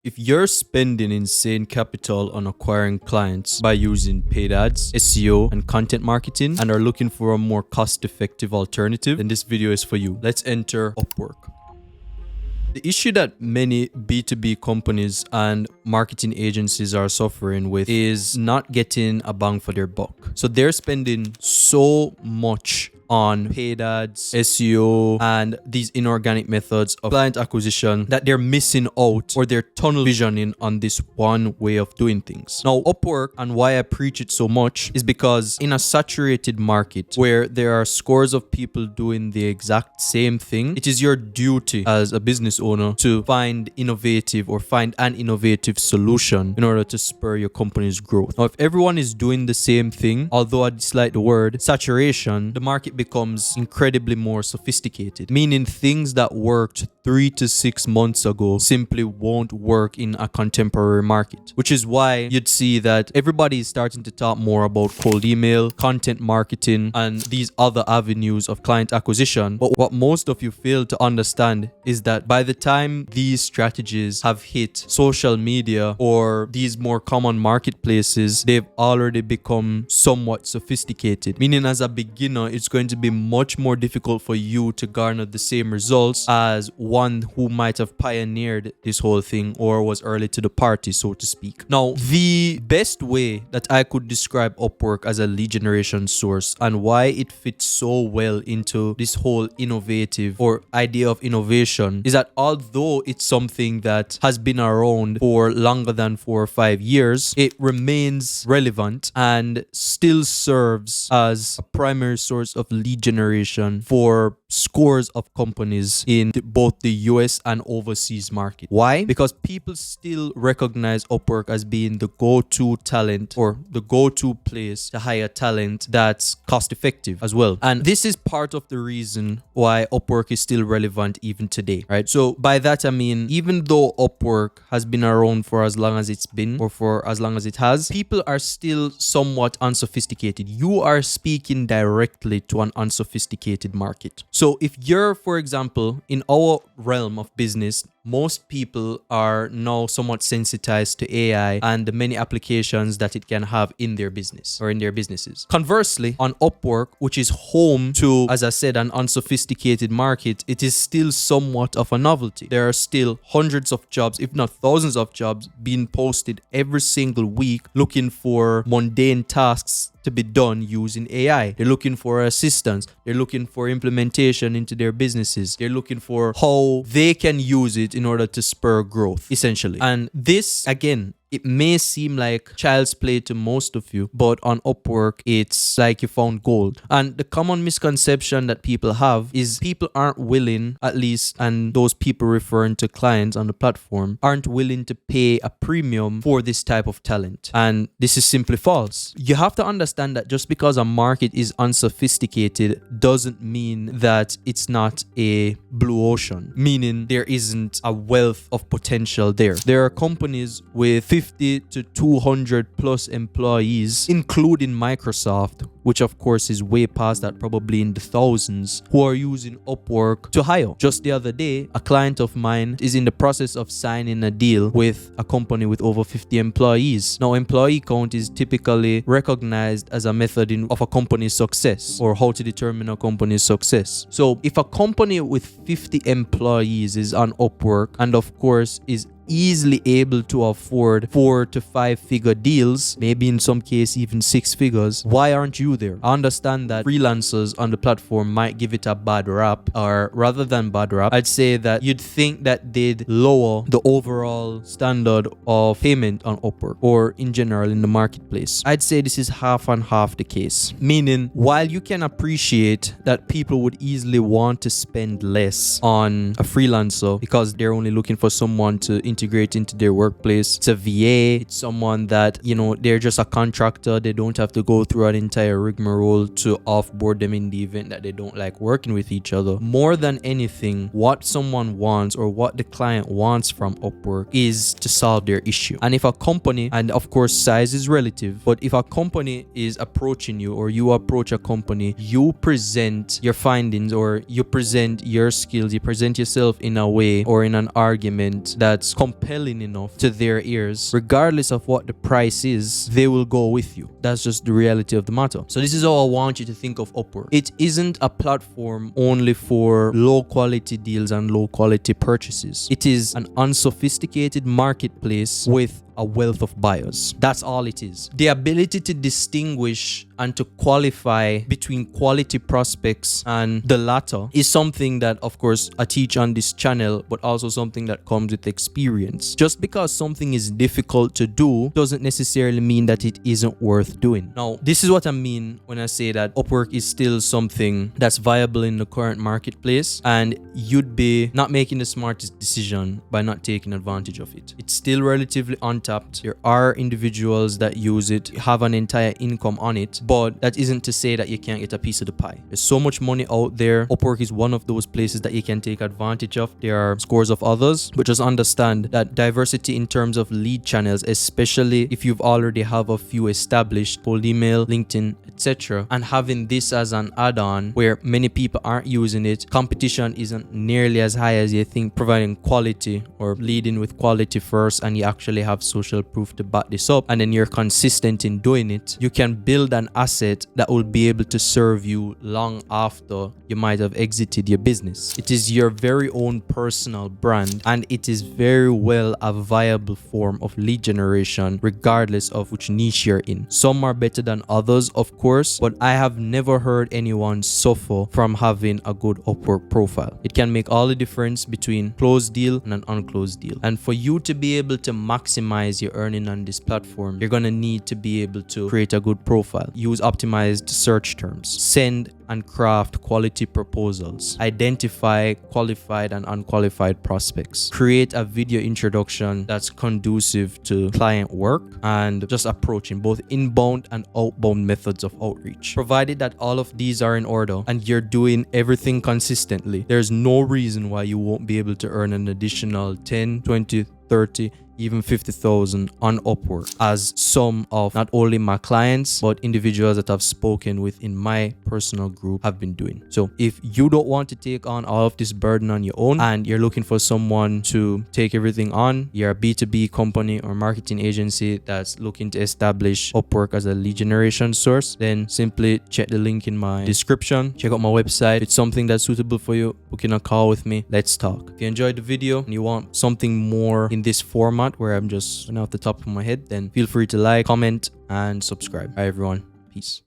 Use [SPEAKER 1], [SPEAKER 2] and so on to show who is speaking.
[SPEAKER 1] If you're spending insane capital on acquiring clients by using paid ads, SEO, and content marketing and are looking for a more cost-effective alternative, then this video is for you. Let's enter Upwork. The issue that many B2B companies and marketing agencies are suffering with is not getting a bang for their buck. So they're spending so much on paid ads, SEO, and these inorganic methods of client acquisition that they're missing out, or they're tunnel visioning on this one way of doing things. Now, Upwork, and why I preach it so much, is because in a saturated market where there are scores of people doing the exact same thing, it is your duty as a business owner to find an innovative solution in order to spur your company's growth. Now, if everyone is doing the same thing, although I dislike the word saturation, the market becomes incredibly more sophisticated, meaning things that worked 3 to 6 months ago simply won't work in a contemporary market, which is why you'd see that everybody is starting to talk more about cold email, content marketing, and these other avenues of client acquisition. But what most of you fail to understand is that by the time these strategies have hit social media or these more common marketplaces, they've already become somewhat sophisticated, meaning as a beginner, it's going to be much more difficult for you to garner the same results as one who might have pioneered this whole thing or was early to the party, so to speak. Now, the best way that I could describe Upwork as a lead generation source and why it fits so well into this whole innovative or idea of innovation is that although it's something that has been around for longer than 4 or 5 years, it remains relevant and still serves as a primary source of lead generation for scores of companies in both the US and overseas market. Why? Because people still recognize Upwork as being the go-to talent or the go-to place to hire talent that's cost effective as well. And this is part of the reason why Upwork is still relevant even today, right? So by that I mean, even though Upwork has been around for as long as it's been or for as long as it has, people are still somewhat unsophisticated. You are speaking directly to an unsophisticated market. So if you're, for example, in our realm of business, most people are now somewhat sensitized to AI and the many applications that it can have in their business or in their businesses. Conversely, on Upwork, which is home to, as I said, an unsophisticated market, it is still somewhat of a novelty. There are still hundreds of jobs, if not thousands of jobs, being posted every single week looking for mundane tasks to be done using AI. They're looking for assistance. They're looking for implementation into their businesses. They're looking for how they can use it in order to spur growth, essentially. And this, again, it may seem like child's play to most of you, but on Upwork, it's like you found gold. And the common misconception that people have is people aren't willing, at least, and those people referring to clients on the platform, aren't willing to pay a premium for this type of talent. And this is simply false. You have to understand that just because a market is unsophisticated doesn't mean that it's not a blue ocean, meaning there isn't a wealth of potential there. There are companies with 50 to 200 plus employees, including Microsoft, which of course is way past that, probably in the thousands, who are using Upwork to hire. Just the other day, a client of mine is in the process of signing a deal with a company with over 50 employees. Now, employee count is typically recognized as a method of a company's success, or how to determine a company's success. So if a company with 50 employees is on Upwork and of course is easily able to afford 4 to 5 figure deals, maybe in some case even 6 figures, why aren't you there? I understand that freelancers on the platform might give it a bad rap, or rather than bad rap, I'd say that you'd think that they'd lower the overall standard of payment on Upwork or in general in the marketplace. I'd say this is half and half the case, meaning while you can appreciate that people would easily want to spend less on a freelancer because they're only looking for someone to integrate into their workplace. It's a VA. It's someone that, they're just a contractor. They don't have to go through an entire rigmarole to offboard them in the event that they don't like working with each other. More than anything, what someone wants or what the client wants from Upwork is to solve their issue. And if a company, and of course size is relative, but if a company is approaching you or you approach a company, you present your findings or you present your skills, you present yourself in a way or in an argument that's compelling enough to their ears, regardless of what the price is, they will go with you. That's just the reality of the matter. So this is how I want you to think of Upwork. It isn't a platform only for low quality deals and low quality purchases. It is an unsophisticated marketplace with a wealth of buyers. That's all it is. The ability to distinguish and to qualify between quality prospects and the latter is something that, of course, I teach on this channel, but also something that comes with experience. Just because something is difficult to do doesn't necessarily mean that it isn't worth doing. Now, this is what I mean when I say that Upwork is still something that's viable in the current marketplace, and you'd be not making the smartest decision by not taking advantage of it. It's still relatively untapped. There are individuals that use it, have an entire income on it, but that isn't to say that you can't get a piece of the pie. There's so much money out there. Upwork is one of those places that you can take advantage of. There are scores of others, but just understand that diversity in terms of lead channels, especially if you've already have a few established, cold email, LinkedIn, etc., and having this as an add-on where many people aren't using it, competition isn't nearly as high as you think. Providing quality or leading with quality first, and you actually have social proof to back this up, and then you're consistent in doing it, you can build an asset that will be able to serve you long after you might have exited your business. It is your very own personal brand, and it is very well a viable form of lead generation regardless of which niche you're in. Some are better than others, of course, but I have never heard anyone suffer from having a good Upwork profile. It can make all the difference between closed deal and an unclosed deal. And for you to be able to maximize your earning on this platform, you're gonna need to be able to create a good profile, use optimized search terms, send and craft quality proposals, identify qualified and unqualified prospects, create a video introduction that's conducive to client work, and just approaching both inbound and outbound methods of outreach. Provided that all of these are in order and you're doing everything consistently, there's no reason why you won't be able to earn an additional 10, 20, 30, even 50,000 on Upwork, as some of not only my clients but individuals that I've spoken with in my personal group have been doing. So if you don't want to take on all of this burden on your own and you're looking for someone to take everything on, you're a B2B company or marketing agency that's looking to establish Upwork as a lead generation source, then simply check the link in my description, check out my website. If it's something that's suitable for you, book in a call with me, let's talk. If you enjoyed the video and you want something more in this format where I'm just off the top of my head, then feel free to like, comment, and subscribe. Bye everyone. Peace.